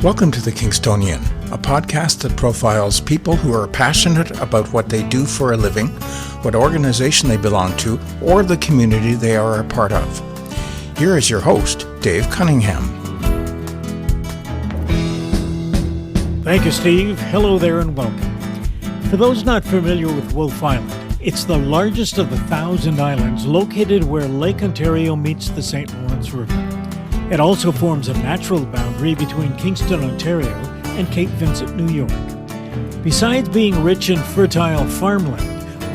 Welcome to The Kingstonian, a podcast that profiles people who are passionate about what they do for a living, what organization they belong to, or the community they are a part of. Here is your host, Dave Cunningham. Thank you, Steve. Hello there and welcome. For those not familiar with Wolfe Island, it's the largest of the Thousand Islands located where Lake Ontario meets the St. Lawrence River. It also forms a natural boundary between Kingston, Ontario and Cape Vincent, New York. Besides being rich in fertile farmland,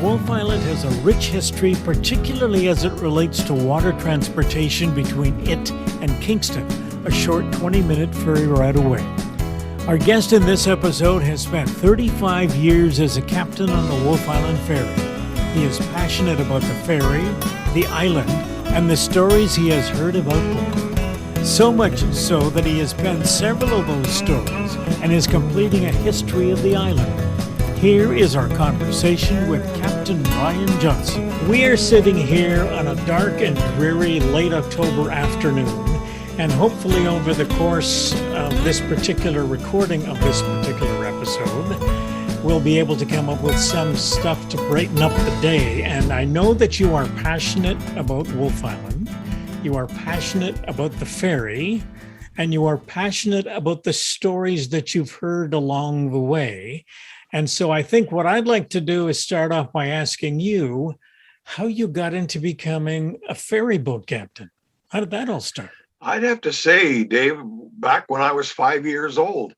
Wolfe Island has a rich history, particularly as it relates to water transportation between it and Kingston, a short 20-minute ferry ride away. Our guest in this episode has spent 35 years as a captain on the Wolfe Island Ferry. He is passionate about the ferry, the island, and the stories he has heard about both. So much so that he has penned several of those stories and is completing a history of the island. Here is our conversation with Captain Brian Johnson. We are sitting here on a dark and dreary late October afternoon, and hopefully over the course of this particular recording of this particular episode, we'll be able to come up with some stuff to brighten up the day. And I know that you are passionate about Wolfe Island. You are passionate about the ferry, and you are passionate about the stories that you've heard along the way. And so I think what I'd like to do is start off by asking you how you got into becoming a ferry boat captain. How did that all start? I'd have to say, Dave, back when I was 5 years old,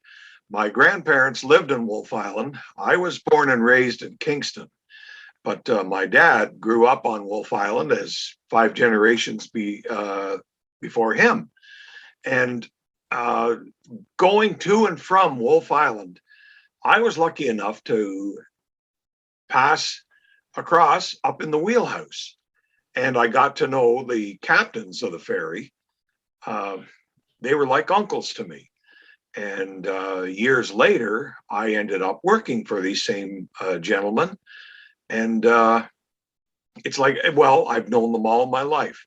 my grandparents lived in Wolfe Island. I was born and raised in Kingston. But my dad grew up on Wolfe Island as 5 generations before him. And going to and from Wolfe Island, I was lucky enough to pass across up in the wheelhouse. And I got to know the captains of the ferry. They were like uncles to me. And years later, I ended up working for these same gentlemen. And it's like, well, I've known them all my life.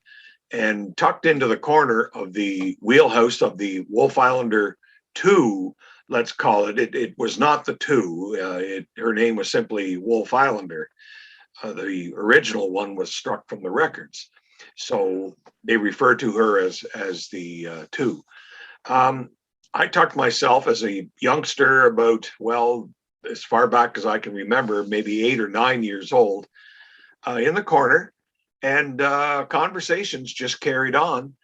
And tucked into the corner of the wheelhouse of the Wolfe Islander 2, let's call it, it was not the 2. Her name was simply Wolfe Islander. The original one was struck from the records. So they refer to her as the 2. I tucked myself as a youngster about, well, as far back as I can remember, maybe 8 or 9 years old, in the corner, and conversations just carried on.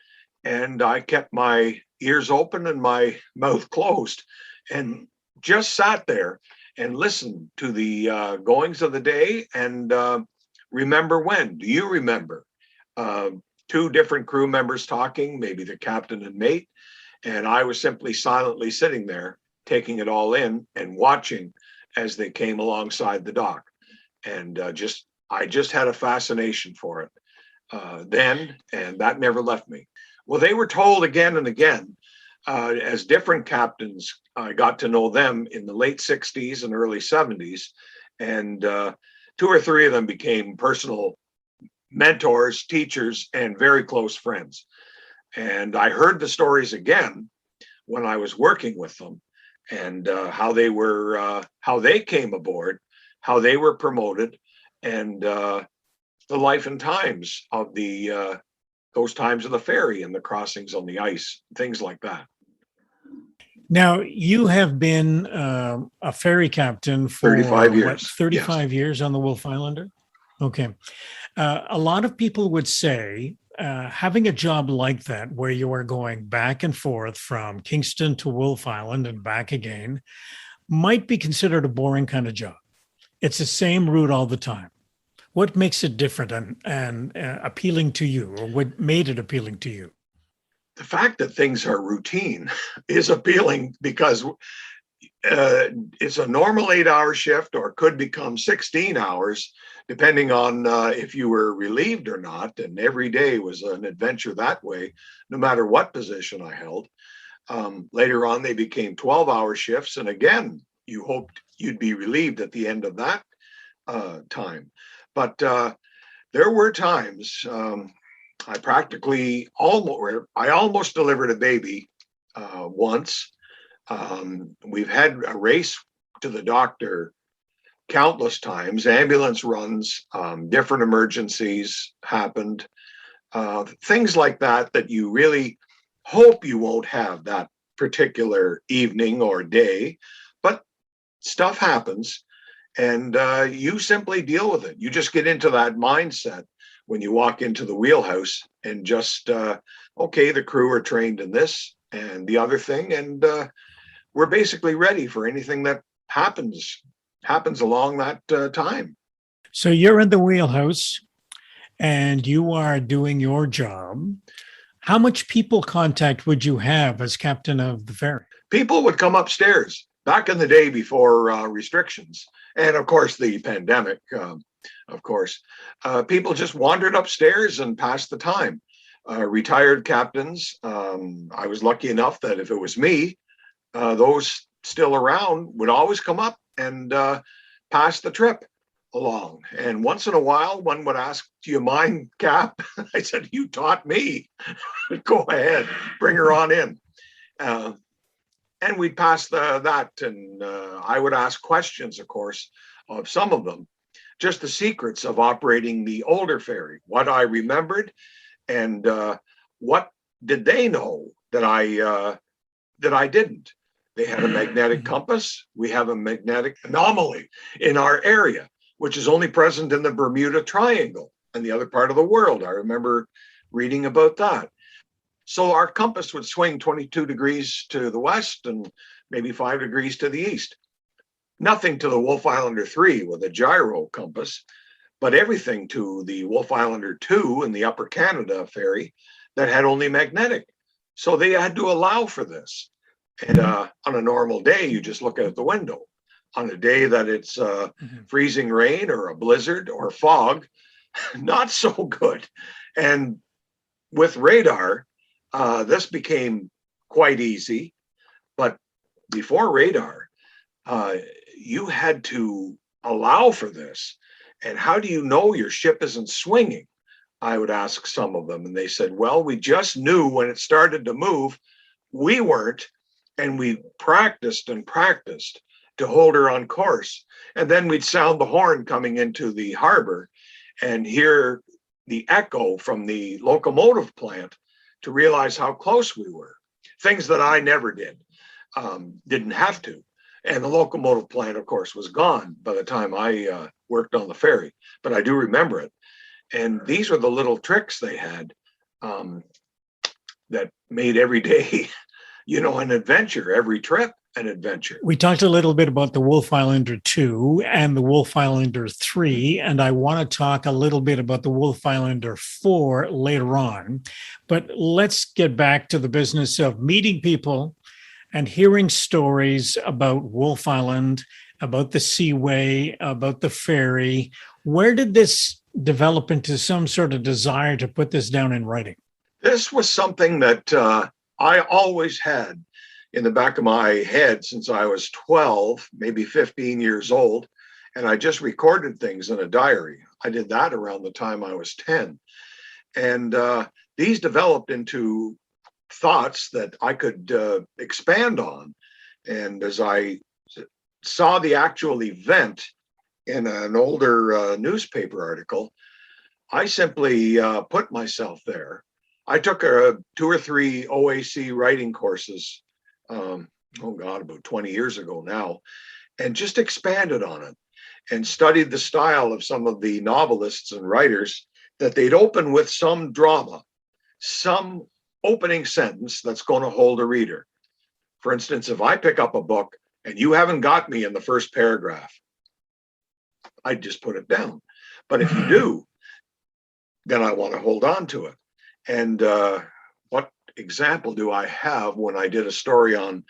And I kept my ears open and my mouth closed and just sat there and listened to the goings of the day. And remember when? Do you remember? 2 different crew members talking, maybe the captain and mate. And I was simply silently sitting there, taking it all in and watching as they came alongside the dock. And I just had a fascination for it then, and that never left me. Well, they were told again and again, as different captains, I got to know them in the late 60s and early 70s. And 2 or 3 of them became personal mentors, teachers, and very close friends. And I heard the stories again when I was working with them, and how they came aboard, how they were promoted, and the life and times of those times of the ferry and the crossings on the ice, things like that. Now, you have been a ferry captain for 35 years. 35 years on the Wolfe Islander? Okay. A lot of people would say having a job like that, where you are going back and forth from Kingston to Wolfe Island and back again, might be considered a boring kind of job. It's the same route all the time. What makes it different and appealing to you, or what made it appealing to you? The fact that things are routine is appealing because it's a normal 8-hour shift, or could become 16 hours, depending on if you were relieved or not. And every day was an adventure that way, no matter what position I held. Later on, they became 12-hour shifts. And again, you hoped you'd be relieved at the end of that time. But there were times I almost delivered a baby once. We've had a race to the doctor countless times, ambulance runs, different emergencies happened, things like that, that you really hope you won't have that particular evening or day, but stuff happens, and you simply deal with it. You just get into that mindset when you walk into the wheelhouse and just, okay, the crew are trained in this and the other thing, and we're basically ready for anything that happens along that time. So you're in the wheelhouse and you are doing your job. How much people contact would you have as captain of the ferry? People would come upstairs back in the day before restrictions, and of course the pandemic. People just wandered upstairs and passed the time. Retired captains. I was lucky enough that if it was me, those still around would always come up and pass the trip along. And once in a while, one would ask, "Do you mind, Cap?" I said, "You taught me. Go ahead, bring her on in." And we'd pass that, and I would ask questions, of course, of some of them, just the secrets of operating the older ferry, what I remembered, and what did they know that I didn't. They had a magnetic compass. We have a magnetic anomaly in our area, which is only present in the Bermuda Triangle and the other part of the world. I remember reading about that. So our compass would swing 22 degrees to the west and maybe 5 degrees to the east. Nothing to the Wolfe Islander 3 with a gyro compass, but everything to the Wolfe Islander 2 and the Upper Canada ferry that had only magnetic. So they had to allow for this. And on a normal day, you just look out the window. On a day that it's freezing rain or a blizzard or fog, not so good. And with radar, this became quite easy. But before radar, you had to allow for this. And how do you know your ship isn't swinging? I would ask some of them. And they said, well, we just knew when it started to move, we weren't. And we practiced and practiced to hold her on course. And then we'd sound the horn coming into the harbor and hear the echo from the locomotive plant to realize how close we were. Things that I never did, didn't have to. And the locomotive plant, of course, was gone by the time I worked on the ferry, but I do remember it. And these were the little tricks they had that made every day, an adventure, every trip an adventure. We talked a little bit about the Wolfe Islander 2 and the Wolfe Islander 3, and I want to talk a little bit about the Wolfe Islander 4 later on. But let's get back to the business of meeting people and hearing stories about Wolfe Island, about the Seaway, about the ferry. Where did this develop into some sort of desire to put this down in writing? This was something that I always had in the back of my head since I was 12, maybe 15 years old. And I just recorded things in a diary. I did that around the time I was 10. And these developed into thoughts that I could expand on. And as I saw the actual event in an older newspaper article, I simply put myself there. I took 2 or 3 OAC writing courses, about 20 years ago now, and just expanded on it and studied the style of some of the novelists and writers, that they'd open with some drama, some opening sentence that's going to hold a reader. For instance, if I pick up a book and you haven't got me in the first paragraph, I'd just put it down. But if you do, then I want to hold on to it. And what example do I have when I did a story on,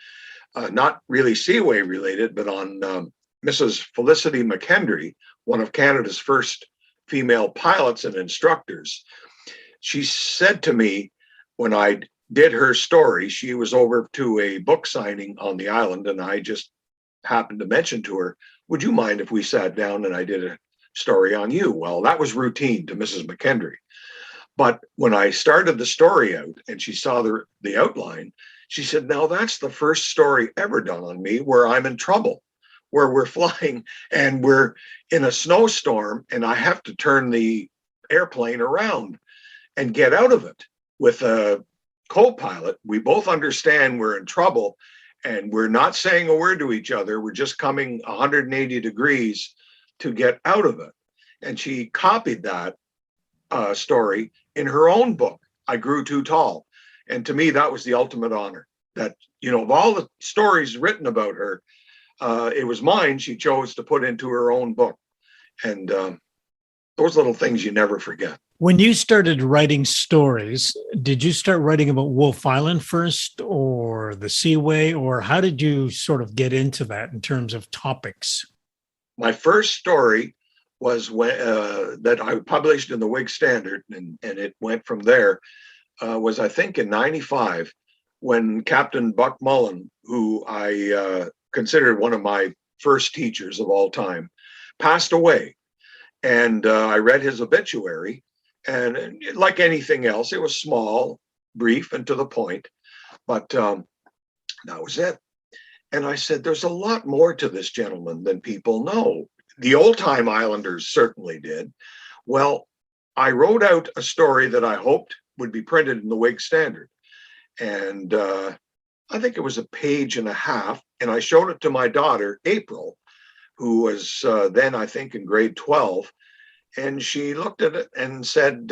not really Seaway related, but on Mrs. Felicity McKendry, one of Canada's first female pilots and instructors. She said to me when I did her story, she was over to a book signing on the island, and I just happened to mention to her, would you mind if we sat down and I did a story on you? Well, that was routine to Mrs. McKendry. But when I started the story out and she saw the outline, She said, now that's the first story ever done on me where I'm in trouble, where we're flying and we're in a snowstorm and I have to turn the airplane around and get out of it with a co-pilot. We both understand we're in trouble and we're not saying a word to each other. We're just coming 180 degrees to get out of it. And she copied that story in her own book, I Grew Too Tall. And to me, that was the ultimate honor. That, of all the stories written about her, it was mine she chose to put into her own book. And those little things you never forget. When you started writing stories, did you start writing about Wolfe Island first or the Seaway, or how did you sort of get into that in terms of topics? My first story was that I published in the Whig Standard, and it went from there, was I think in 95, when Captain Buck Mullen, who I considered one of my first teachers of all time, passed away. And I read his obituary, and like anything else, it was small, brief, and to the point, but that was it. And I said, there's a lot more to this gentleman than people know. The old-time Islanders certainly did. Well, I wrote out a story that I hoped would be printed in the Whig Standard. And I think it was a page and a half, and I showed it to my daughter, April, who was then, I think, in grade 12. And she looked at it and said,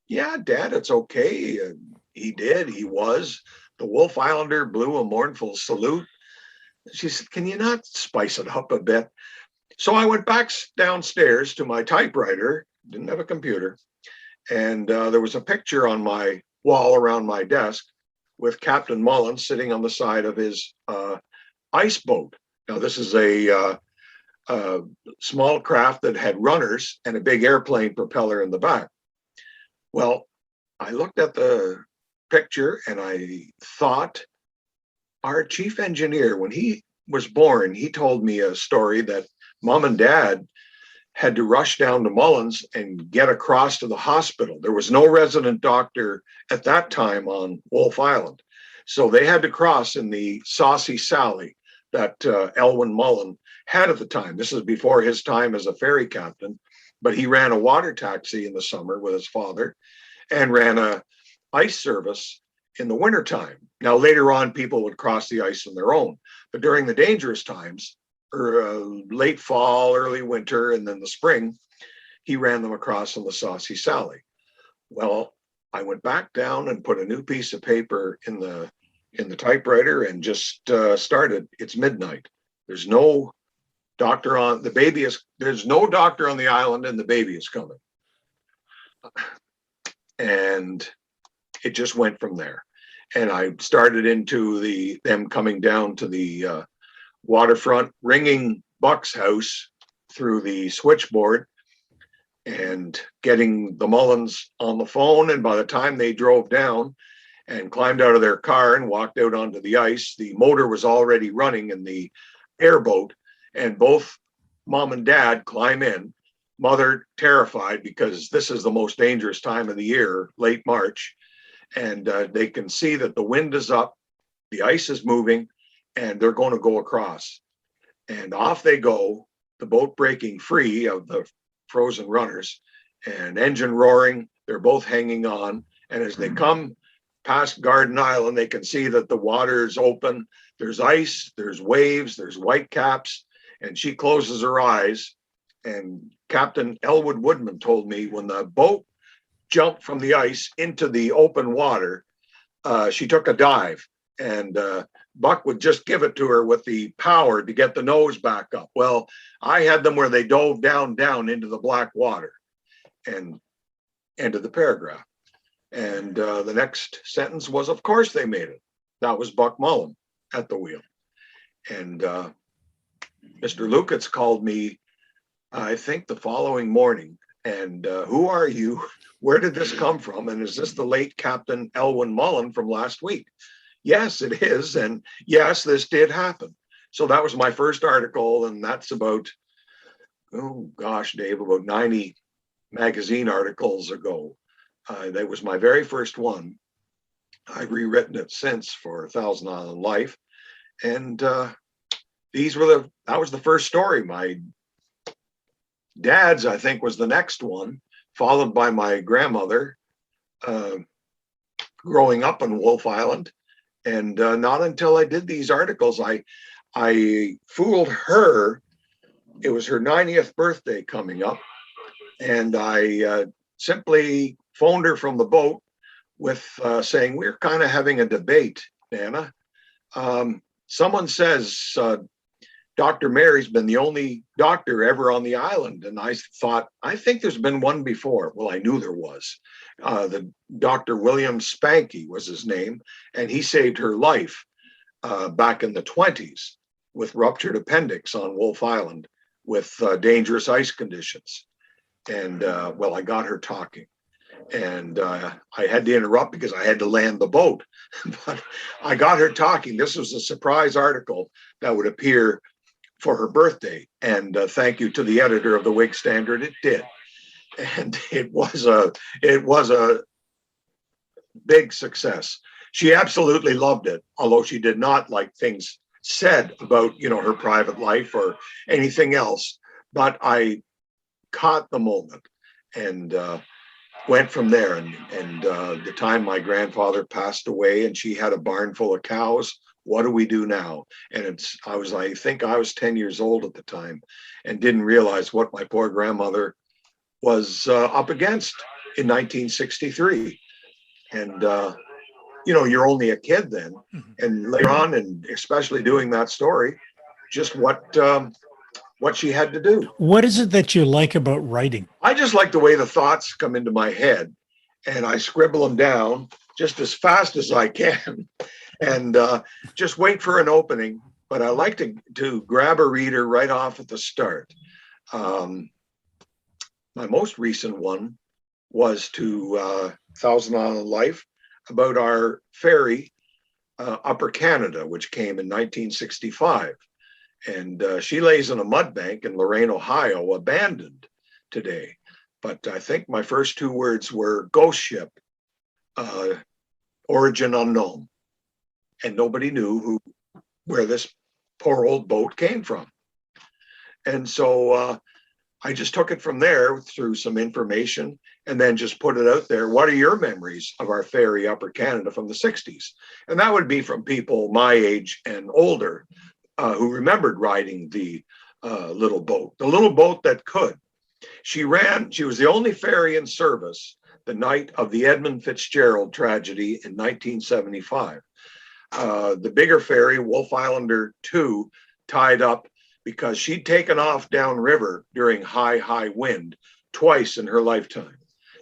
yeah, Dad, it's okay. He was. The Wolfe Islander blew a mournful salute. She said, can you not spice it up a bit? So I went back downstairs to my typewriter, didn't have a computer, and there was a picture on my wall around my desk with Captain Mullen sitting on the side of his ice boat. Now, this is a small craft that had runners and a big airplane propeller in the back. Well, I looked at the picture and I thought, our chief engineer, when he was born, he told me a story that Mom and Dad had to rush down to Mullins and get across to the hospital. There was no resident doctor at that time on Wolfe Island. So they had to cross in the Saucy Sally that Elwyn Mullen had at the time. This is before his time as a ferry captain, but he ran a water taxi in the summer with his father and ran a ice service in the wintertime. Now, later on, people would cross the ice on their own, but during the dangerous times, or late fall, early winter, and then the spring, he ran them across on the Saucy Sally. Well, I went back down and put a new piece of paper in the typewriter and just started. It's midnight. There's no doctor on there's no doctor on the island, and the baby is coming. And it just went from there. And I started into them coming down to the waterfront, ringing Buck's house through the switchboard and getting the Mullins on the phone. And by the time they drove down and climbed out of their car and walked out onto the ice, the motor was already running in the airboat, and both Mom and Dad climb in. Mother terrified because this is the most dangerous time of the year, late March, and they can see that the wind is up, the ice is moving, and they're going to go across. And off they go, the boat breaking free of the frozen runners and engine roaring. They're both hanging on. And as they come past Garden Island, they can see that the water is open. There's ice, there's waves, there's white caps. And she closes her eyes. And Captain Elwood Woodman told me when the boat jumped from the ice into the open water, she took a dive. And Buck would just give it to her with the power to get the nose back up. Well, I had them where they dove down into the black water, and ended the paragraph. And the next sentence was, of course they made it. That was Buck Mullen at the wheel. And Mr. Lukatz called me, I think the following morning. And who are you? Where did this come from? And is this the late Captain Elwyn Mullen from last week? Yes, it is. And yes, this did happen. So that was my first article. And that's about, oh gosh, Dave, about 90 magazine articles ago. That was my very first one. I've rewritten it since for Thousand Island Life. And that was the first story. My dad's, I think, was the next one, followed by my grandmother growing up on Wolfe Island. And not until I did these articles, I fooled her. It was her 90th birthday coming up. And I simply phoned her from the boat with saying, we're kind of having a debate, Nana. Someone says Dr. Mary's been the only doctor ever on the island. And I thought, I think there's been one before. Well, I knew there was. The Dr. William Spanky was his name, and he saved her life back in the 20s with ruptured appendix on Wolfe Island with dangerous ice conditions. And well, I got her talking. And I had to interrupt because I had to land the boat. But I got her talking. This was a surprise article that would appear for her birthday. And thank you to the editor of the Whig Standard, it did. And it was a big success. She absolutely loved it, although she did not like things said about, her private life or anything else. But I caught the moment and went from there. And the time my grandfather passed away and she had a barn full of cows, what do we do now? And I think I was 10 years old at the time and didn't realize what my poor grandmother was up against in 1963. And, you're only a kid then. And later on, and especially doing that story, just what she had to do. What is it that you like about writing? I just like the way the thoughts come into my head, and I scribble them down just as fast as I can and just wait for an opening. But I like to grab a reader right off at the start. My most recent one was to Thousand Island Life about our ferry, Upper Canada, which came in 1965. And she lays in a mud bank in Lorain, Ohio, abandoned today. But I think my first two words were ghost ship, origin unknown. And nobody knew where this poor old boat came from. And so I just took it from there through some information and then just put it out there. What are your memories of our ferry, Upper Canada, from the 60s? And that would be from people my age and older who remembered riding the little boat that could. She was the only ferry in service the night of the Edmund Fitzgerald tragedy in 1975. The bigger ferry, Wolfe Islander 2, tied up because she'd taken off downriver during high wind twice in her lifetime,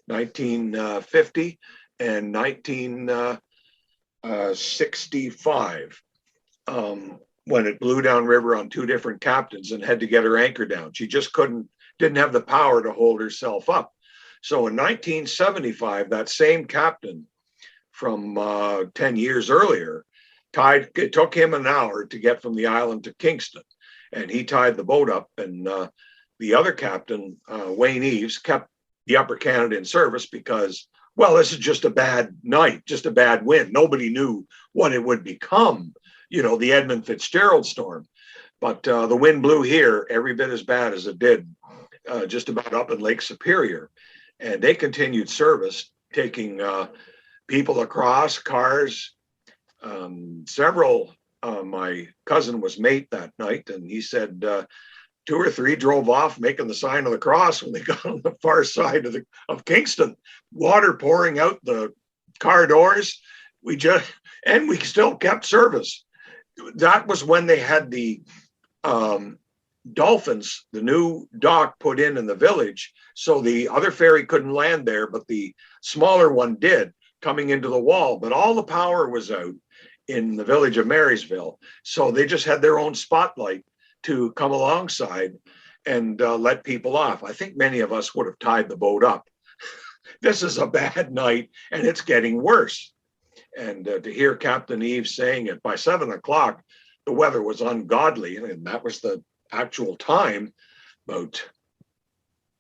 1950 and 1965. When it blew downriver on two different captains and had to get her anchor down. She just didn't have the power to hold herself up. So in 1975, that same captain from 10 years earlier it took him an hour to get from the island to Kingston. And he tied the boat up, and the other captain, Wayne Eves, kept the Upper Canada in service because, well, this is just a bad night, just a bad wind. Nobody knew what it would become, the Edmund Fitzgerald storm. But the wind blew here every bit as bad as it did just about up in Lake Superior. And they continued service, taking people across, cars, several. My cousin was mate that night, and he said two or three drove off making the sign of the cross when they got on the far side of Kingston. Water pouring out the car doors. We still kept service. That was when they had the dolphins, the new dock put in the village, so the other ferry couldn't land there, but the smaller one did, coming into the wall. But all the power was out in the village of Marysville, so they just had their own spotlight to come alongside and let people off. I think many of us would have tied the boat up. This is a bad night, and it's getting worse. And to hear Captain Eves saying it, by 7 o'clock, the weather was ungodly, and that was the actual time, about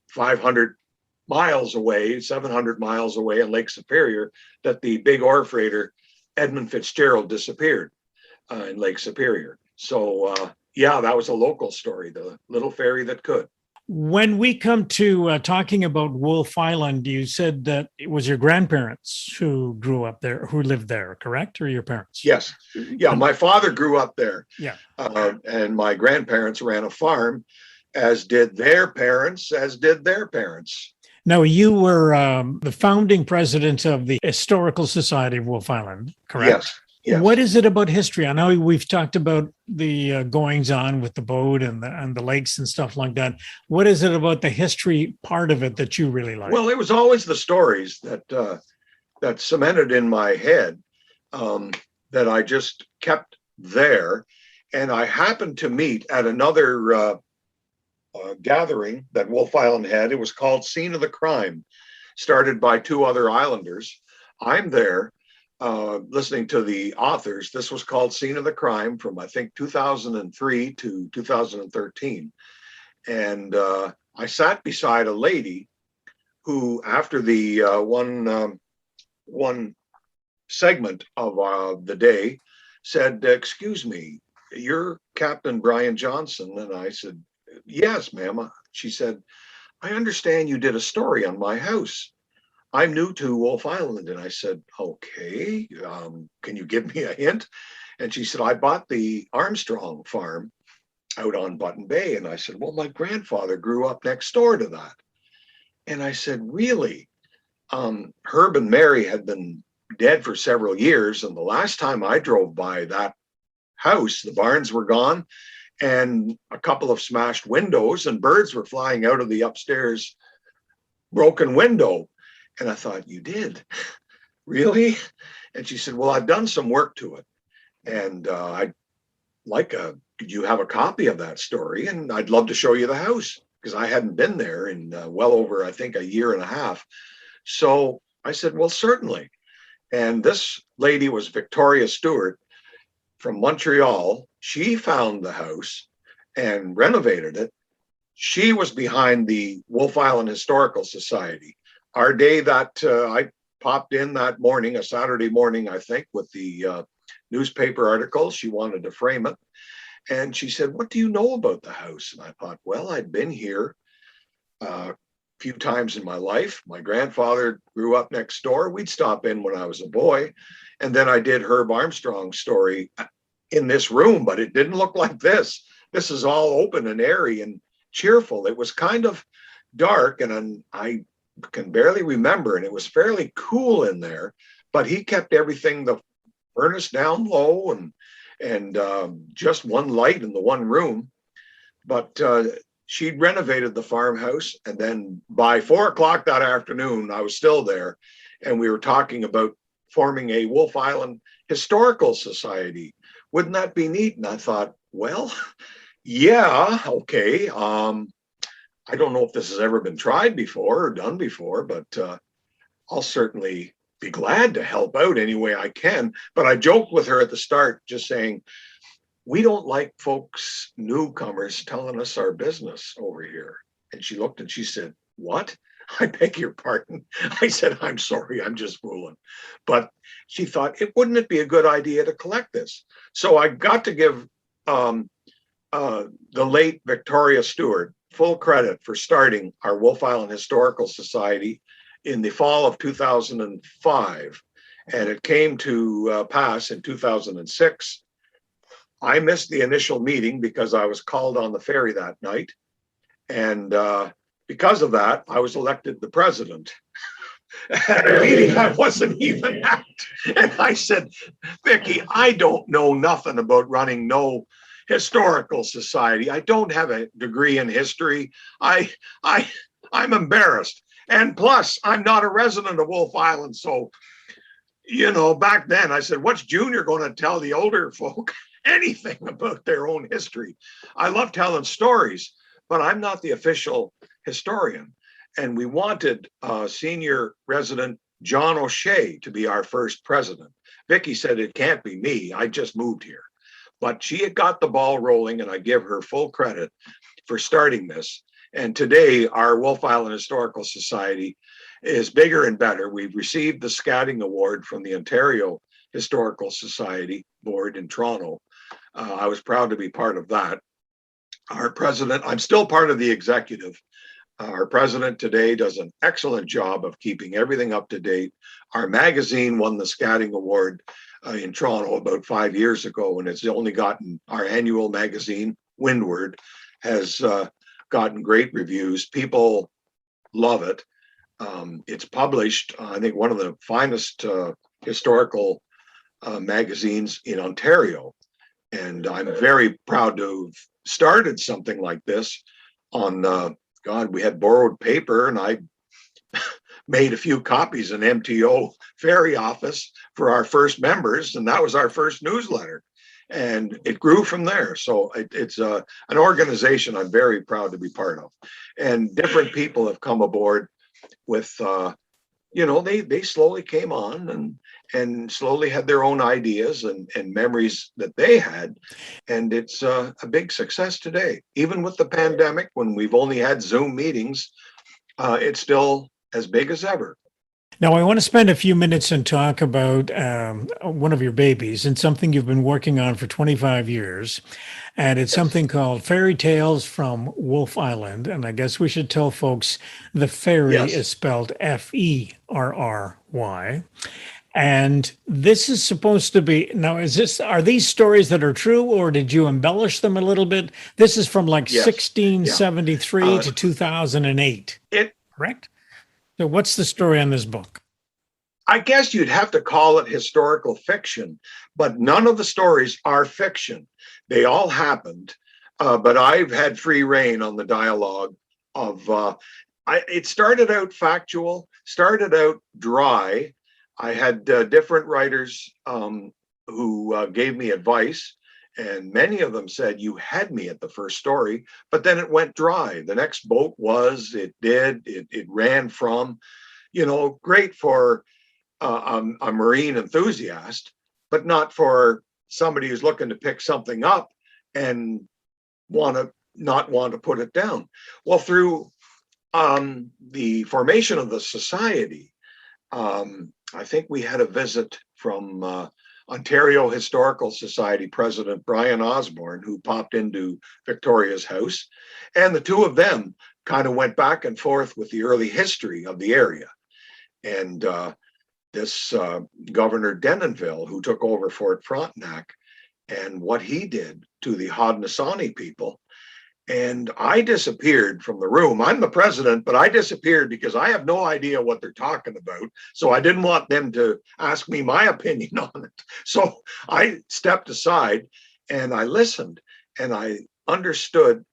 500 miles away, 700 miles away in Lake Superior, that the big ore freighter Edmund Fitzgerald disappeared in Lake Superior. So, yeah, that was a local story, the little ferry that could. When we come to talking about Wolfe Island, you said that it was your grandparents who grew up there, who lived there, correct? Or your parents? Yes. Yeah, my father grew up there. Yeah. And my grandparents ran a farm, as did their parents, as did their parents. Now, you were the founding president of the Historical Society of Wolfe Island, correct? Yes. Yes. What is it about history? I know we've talked about the goings on with the boat and the lakes and stuff like that. What is it about the history part of it that you really like? Well, it was always the stories that cemented in my head, that I just kept there. And I happened to meet at another gathering that Wolfe Island had. It was called Scene of the Crime, started by two other islanders. I'm there. Listening to the authors. This was called Scene of the Crime from, I think, 2003 to 2013. And I sat beside a lady who, after the one segment of the day, said, "Excuse me, you're Captain Brian Johnson?" And I said, "Yes, ma'am." She said, "I understand you did a story on my house. I'm new to Wolfe Island." And I said, "Okay, can you give me a hint?" And she said, "I bought the Armstrong farm out on Button Bay." And I said, "Well, my grandfather grew up next door to that." And I said, "Really?" Herb and Mary had been dead for several years. And the last time I drove by that house, the barns were gone and a couple of smashed windows, and birds were flying out of the upstairs broken window. And I thought, "You did? Really?" And she said, "Well, I've done some work to it. And could you have a copy of that story? And I'd love to show you the house," because I hadn't been there in well over, I think, a year and a half. So I said, "Well, certainly." And this lady was Victoria Stewart from Montreal. She found the house and renovated it. She was behind the Wolfe Island Historical Society. Our day that I popped in that morning, a Saturday morning, I think, with the newspaper article. She wanted to frame it. And she said, "What do you know about the house?" And I thought, well, I'd been here a few times in my life. My grandfather grew up next door. We'd stop in when I was a boy. And then I did Herb Armstrong's story in this room, but it didn't look like this. This is all open and airy and cheerful. It was kind of dark, and I can barely remember, and it was fairly cool in there, but he kept everything, the furnace down low and just one light in the one room. But she'd renovated the farmhouse, and then by 4 o'clock that afternoon, I was still there, and we were talking about forming a Wolfe Island Historical Society. Wouldn't that be neat? And I thought, well, yeah, okay. I don't know if this has ever been tried before or done before, but I'll certainly be glad to help out any way I can. But I joked with her at the start, just saying, "We don't like folks, newcomers, telling us our business over here." And she looked and she said, "What? I beg your pardon." I said, "I'm sorry, I'm just fooling." But she thought, wouldn't it be a good idea to collect this? So I got to give the late Victoria Stewart full credit for starting our Wolfe Island Historical Society in the fall of 2005. And it came to pass in 2006. I missed the initial meeting because I was called on the ferry that night. And because of that, I was elected the president at a meeting I wasn't even at. And I said, "Vicky, I don't know nothing about running no historical society. I don't have a degree in history. I'm embarrassed. And plus, I'm not a resident of Wolfe Island." So, back then I said, "What's Junior going to tell the older folk anything about their own history? I love telling stories, but I'm not the official historian." And we wanted senior resident John O'Shea to be our first president. Vicky said, "It can't be me. I just moved here." But she had got the ball rolling, and I give her full credit for starting this. And today, our Wolfe Island Historical Society is bigger and better. We've received the Scatting Award from the Ontario Historical Society board in Toronto. I was proud to be part of that. Our president, I'm still part of the executive. Our president today does an excellent job of keeping everything up to date. Our magazine won the Scatting Award in Toronto about 5 years ago, and it's only gotten, our annual magazine, Windward, has gotten great reviews. People love it. It's published, I think, one of the finest historical magazines in Ontario. And I'm very proud to have started something like this on, we had borrowed paper, and I made a few copies in MTO Ferry office for our first members, and that was our first newsletter. And it grew from there. So it's an organization I'm very proud to be part of. And different people have come aboard with, they slowly came on and slowly had their own ideas and memories that they had. And it's a big success today. Even with the pandemic, when we've only had Zoom meetings, it's still as big as ever. Now, I want to spend a few minutes and talk about one of your babies and something you've been working on for 25 years. And it's something called Fairy Tales from Wolfe Island. And I guess we should tell folks the Ferry is spelled Ferry. And this is supposed to be, now, are these stories that are true, or did you embellish them a little bit? This is from 1673 to 2008, correct? So what's the story on this book? I guess you'd have to call it historical fiction, but none of the stories are fiction. They all happened, but I've had free reign on the dialogue of, it started out factual, started out dry. I had different writers who gave me advice, and many of them said, you had me at the first story, but then it went dry. The next boat it ran from, great for a marine enthusiast, but not for somebody who's looking to pick something up and not want to put it down. Well, through the formation of the society, I think we had a visit from Ontario Historical Society President Brian Osborne, who popped into Victoria's house. And the two of them kind of went back and forth with the early history of the area. And this Governor Denonville, who took over Fort Frontenac, and what he did to the Haudenosaunee people. And I disappeared from the room. I'm the president, but I disappeared because I have no idea what they're talking about. So I didn't want them to ask me my opinion on it. So I stepped aside and I listened, and I understood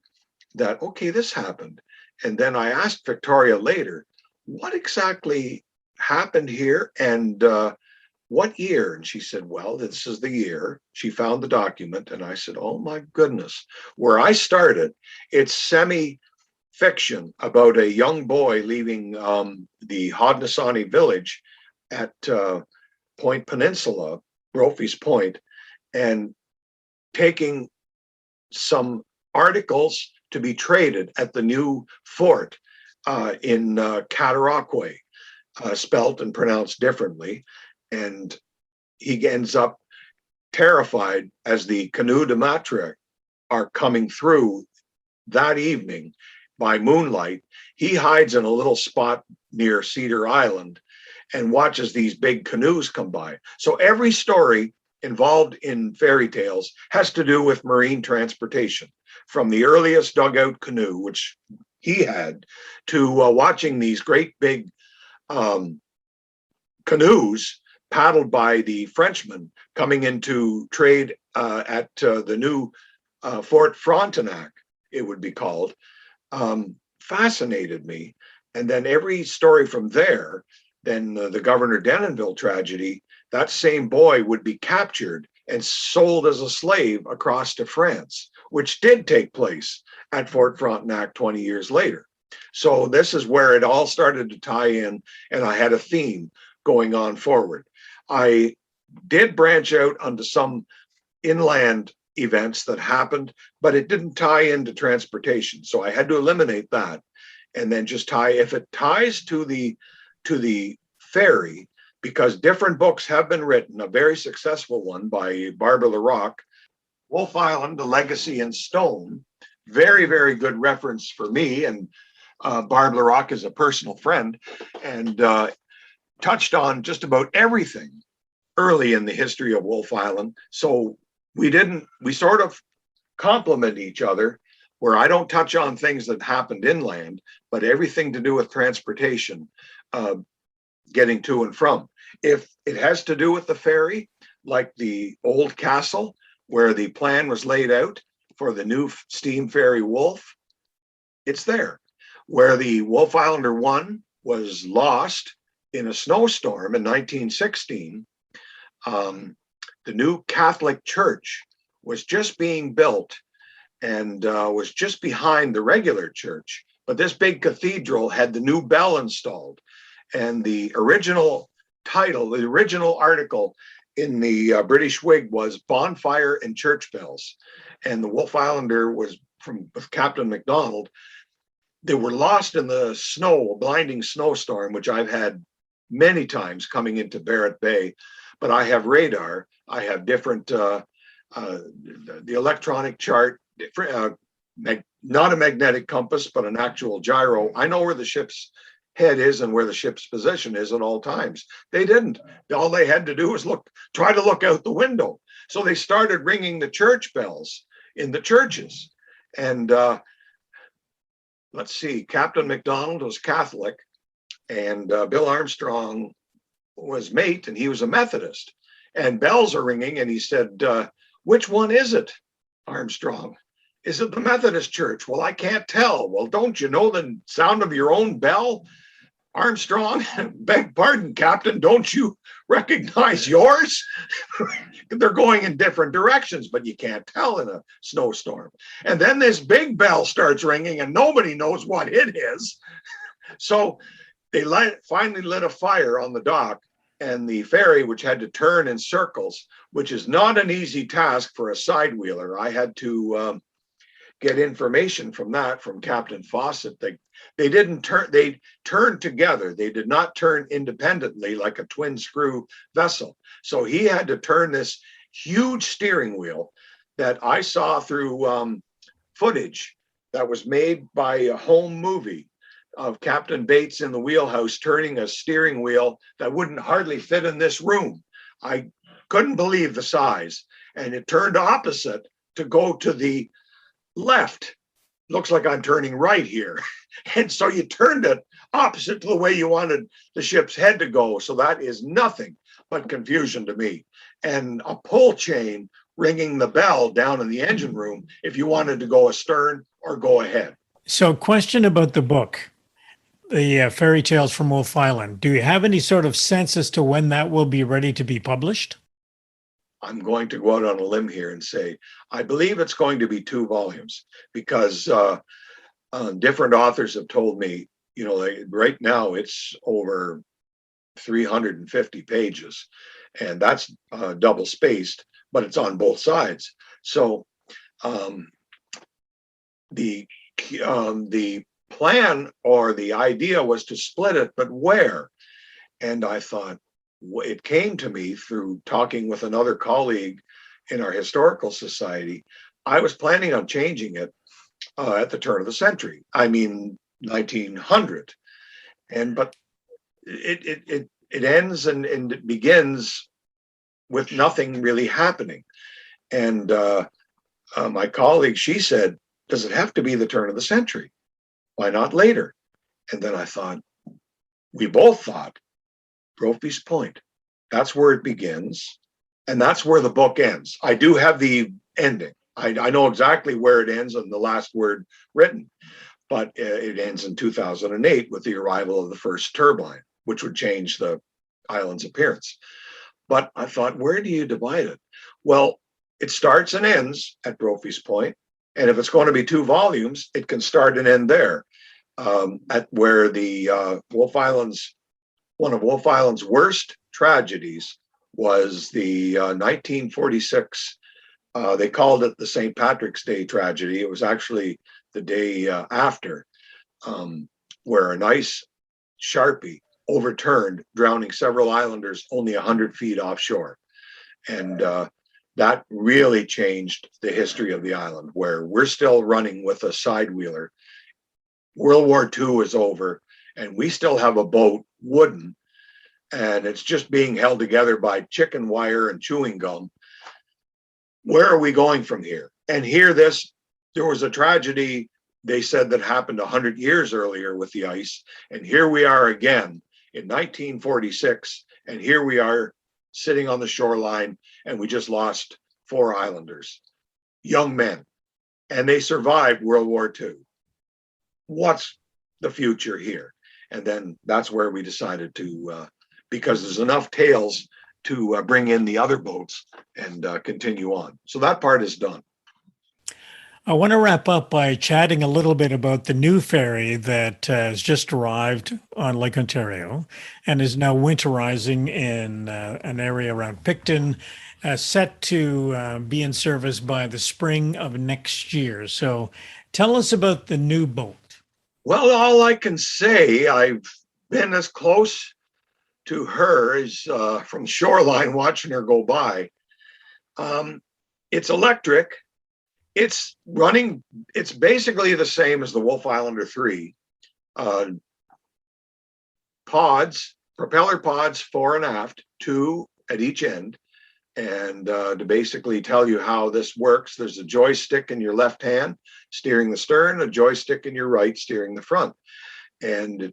that, okay, this happened. And then I asked Victoria later, what exactly happened here and what year? And she said, well, this is the year. She found the document. And I said, oh my goodness, where I started, it's semi-fiction about a young boy leaving the Haudenosaunee village at Point Peninsula, Brophy's Point, and taking some articles to be traded at the new fort in Cataraqui, spelt and pronounced differently. And he ends up terrified as the canoe de matre are coming through that evening by moonlight. He hides in a little spot near Cedar Island and watches these big canoes come by. So every story involved in fairy tales has to do with marine transportation, from the earliest dugout canoe, which he had, to watching these great big canoes paddled by the Frenchmen coming into trade at the new Fort Frontenac, it would be called, fascinated me. And then every story from there, then the Governor Denonville tragedy, that same boy would be captured and sold as a slave across to France, which did take place at Fort Frontenac 20 years later. So this is where it all started to tie in, and I had a theme going on forward. I did branch out onto some inland events that happened, but it didn't tie into transportation. So I had to eliminate that and then just tie, if it ties to the ferry, because different books have been written. A very successful one by Barbara LaRocque, Wolfe Island, A Legacy in Stone. Very, very good reference for me. And Barbara LaRocque is a personal friend, and touched on just about everything early in the history of Wolfe Island. So we sort of complement each other, where I don't touch on things that happened inland, but everything to do with transportation, getting to and from. If it has to do with the ferry, like the old castle, where the plan was laid out for the new steam ferry Wolfe, it's there. Where the Wolfe Islander 1 was lost in a snowstorm in 1916, the new Catholic church was just being built and was just behind the regular church. But this big cathedral had the new bell installed. And the original title, the original article in the British Whig was Bonfire and Church Bells. And the Wolfe Islander was with Captain MacDonald. They were lost in the snow, a blinding snowstorm, which I've had many times coming into Barrett Bay. But I have radar. I have different, the electronic chart, not a magnetic compass, but an actual gyro. I know where the ship's head is and where the ship's position is at all times. They didn't. All they had to do was try to look out the window. So they started ringing the church bells in the churches. And let's see, Captain MacDonald was Catholic, and Bill Armstrong was mate, and he was a Methodist. And bells are ringing, and he said, which one is it, Armstrong? Is it the Methodist church? Well, I can't tell. Well, don't you know the sound of your own bell? Armstrong, beg pardon, Captain, don't you recognize yours? They're going in different directions, but you can't tell in a snowstorm. And then this big bell starts ringing and nobody knows what it is. So they finally lit a fire on the dock, and the ferry, which had to turn in circles, which is not an easy task for a side wheeler. I had to get information from Captain Fawcett. They didn't turn, they turned together. They did not turn independently like a twin screw vessel. So he had to turn this huge steering wheel that I saw through footage that was made by a home movie of Captain Bates in the wheelhouse turning a steering wheel that wouldn't hardly fit in this room. I couldn't believe the size. And it turned opposite to go to the left. Looks like I'm turning right here. And so you turned it opposite to the way you wanted the ship's head to go. So that is nothing but confusion to me. And a pull chain ringing the bell down in the engine room if you wanted to go astern or go ahead. So, question about the book, the Fairy Tales from Wolfe Island. Do you have any sort of sense as to when that will be ready to be published? I'm going to go out on a limb here and say, I believe it's going to be 2 volumes, because different authors have told me, right now it's over 350 pages, and that's double spaced, but it's on both sides. So the plan or the idea was to split it, but where? And I thought, it came to me through talking with another colleague in our historical society. I was planning on changing it at the turn of the century. I mean, 1900. But it ends and it begins with nothing really happening. And my colleague, she said, does it have to be the turn of the century? Why not later? And then I thought, we both thought, Brophy's Point. That's where it begins, and that's where the book ends. I do have the ending. I know exactly where it ends and the last word written, but it ends in 2008 with the arrival of the first turbine, which would change the island's appearance. But I thought, where do you divide it? Well, it starts and ends at Brophy's Point, and if it's going to be 2 volumes, it can start and end there, at where the one of Wolfe Island's worst tragedies was the 1946, they called it the St. Patrick's Day tragedy. It was actually the day after, where a nice Sharpie overturned, drowning several islanders only 100 feet offshore. And that really changed the history of the island, where we're still running with a side wheeler. World War II is over, and we still have a boat, wooden, and it's just being held together by chicken wire and chewing gum. Where are we going from here? And there was a tragedy, they said, that happened 100 years earlier with the ice. And here we are again in 1946. And here we are sitting on the shoreline, and we just lost 4 islanders, young men, and they survived World War II. What's the future here? And then that's where we decided to, because there's enough tails to bring in the other boats and continue on. So that part is done. I want to wrap up by chatting a little bit about the new ferry that has just arrived on Lake Ontario and is now winterizing in an area around Picton, set to be in service by the spring of next year. So tell us about the new boat. Well, all I can say, I've been as close to her as from shoreline watching her go by. It's electric. It's running, it's basically the same as the Wolfe Islander 3. Pods, propeller pods, fore and aft, 2 at each end. And to basically tell you how this works, there's a joystick in your left hand steering the stern, a joystick in your right steering the front. And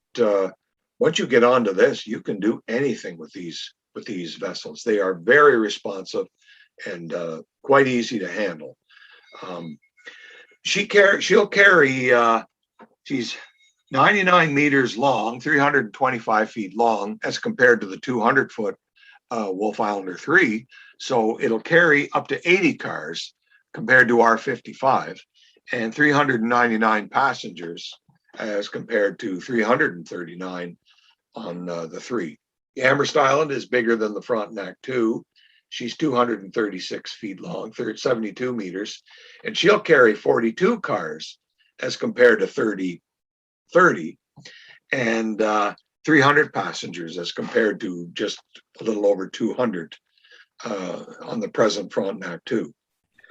once you get onto this, you can do anything with these vessels. They are very responsive and quite easy to handle. She'll carry, she's 99 meters long, 325 feet long, as compared to the 200-foot Wolfe Islander 3. So it'll carry up to 80 cars compared to our 55, and 399 passengers as compared to 339 on the 3. The Amherst Island is bigger than the Frontenac 2. She's 236 feet long, 72 meters, and she'll carry 42 cars as compared to 30, and 300 passengers as compared to just a little over 200 on the present Frontenac 2.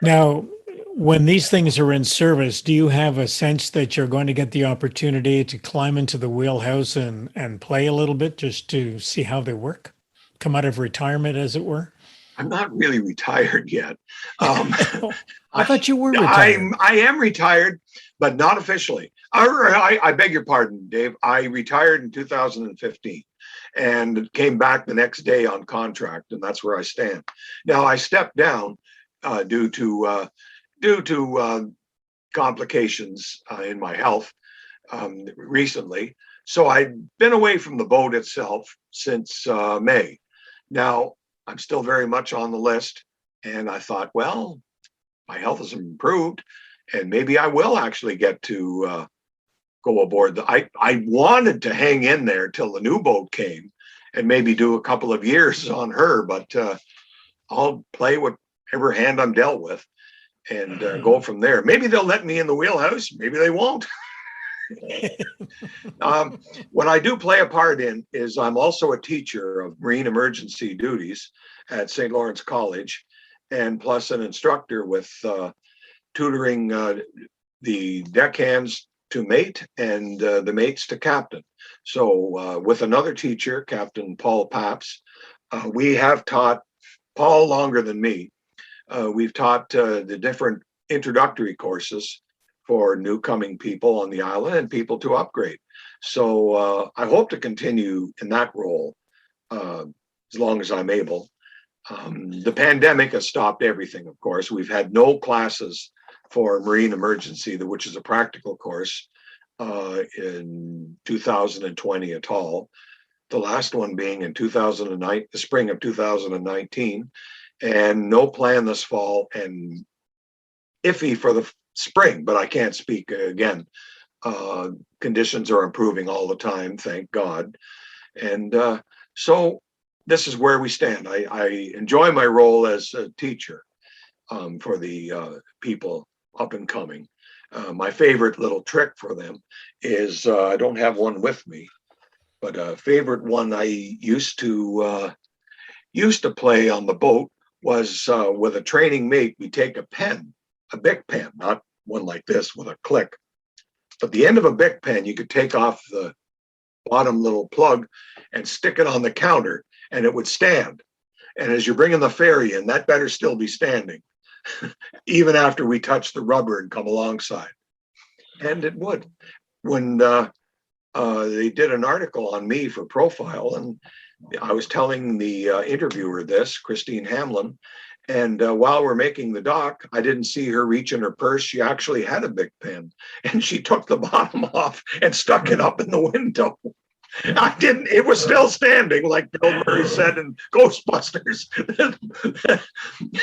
Now, when these things are in service, do you have a sense that you're going to get the opportunity to climb into the wheelhouse and play a little bit just to see how they work? Come out of retirement, as it were? I'm not really retired yet. I thought you were retired. I am retired, but not officially. I beg your pardon, Dave. I retired in 2015 and came back the next day on contract, and that's where I stand. Now, I stepped down due to complications in my health recently. So I've been away from the boat itself since May. Now, I'm still very much on the list, and I thought, well, my health has improved, and maybe I will actually get to go aboard. I wanted to hang in there till the new boat came and maybe do a couple of years on her, but I'll play whatever hand I'm dealt with and go from there. Maybe they'll let me in the wheelhouse. Maybe they won't. What I do play a part in is I'm also a teacher of marine emergency duties at St. Lawrence College, and plus an instructor with tutoring the deckhands to mate and the mates to captain. So with another teacher, Captain Paul Paps, we have taught, Paul longer than me, we've taught the different introductory courses for new coming people on the island and people to upgrade. So I hope to continue in that role as long as I'm able. The pandemic has stopped everything, of course. We've had no classes for marine emergency, which is a practical course, in 2020 at all. The last one being in 2009, the spring of 2019, and no plan this fall, and iffy for the spring, but I can't speak again. Conditions are improving all the time, thank God. And so this is where we stand. I enjoy my role as a teacher for the people up and coming. My favorite little trick for them is, I don't have one with me, But a favorite one I used to play on the boat was with a training mate. We take a pen, a Bic pen, not one like this with a click, but the end of a Bic pen, you could take off the bottom little plug and stick it on the counter, and it would stand. And as you're bringing the ferry in, that better still be standing, even after we touch the rubber and come alongside. And it would. When they did an article on me for Profile, and I was telling the interviewer this, Christine Hamlin, and while we're making the doc, I didn't see her reach in her purse. She actually had a Bic pen, and she took the bottom off and stuck it up in the window. I didn't, it was still standing, like Bill Murray said in Ghostbusters.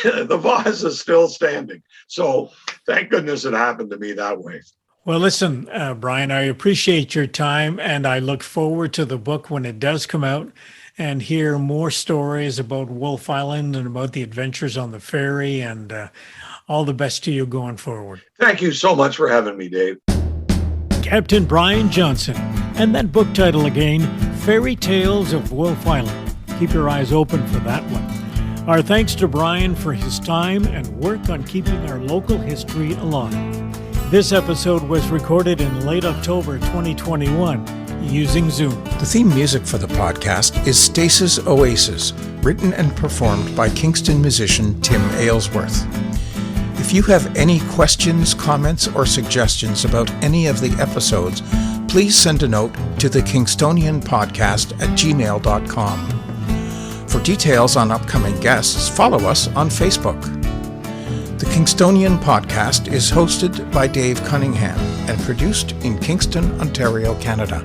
The vase is still standing. So thank goodness it happened to me that way. Well, listen, Brian, I appreciate your time, and I look forward to the book when it does come out and hear more stories about Wolfe Island and about the adventures on the ferry, and all the best to you going forward. Thank you so much for having me, Dave. Captain Brian Johnson, and that book title again, Fairy Tales of Wolfe Island. Keep your eyes open for that one. Our thanks to Brian for his time and work on keeping our local history alive. This episode was recorded in late October 2021 using Zoom. The theme music for the podcast is Stasis Oasis, written and performed by Kingston musician Tim Aylesworth. If you have any questions, comments, or suggestions about any of the episodes, please send a note to the kingstonianpodcast@gmail.com. For details on upcoming guests, follow us on Facebook. The Kingstonian Podcast is hosted by Dave Cunningham and produced in Kingston, Ontario, Canada.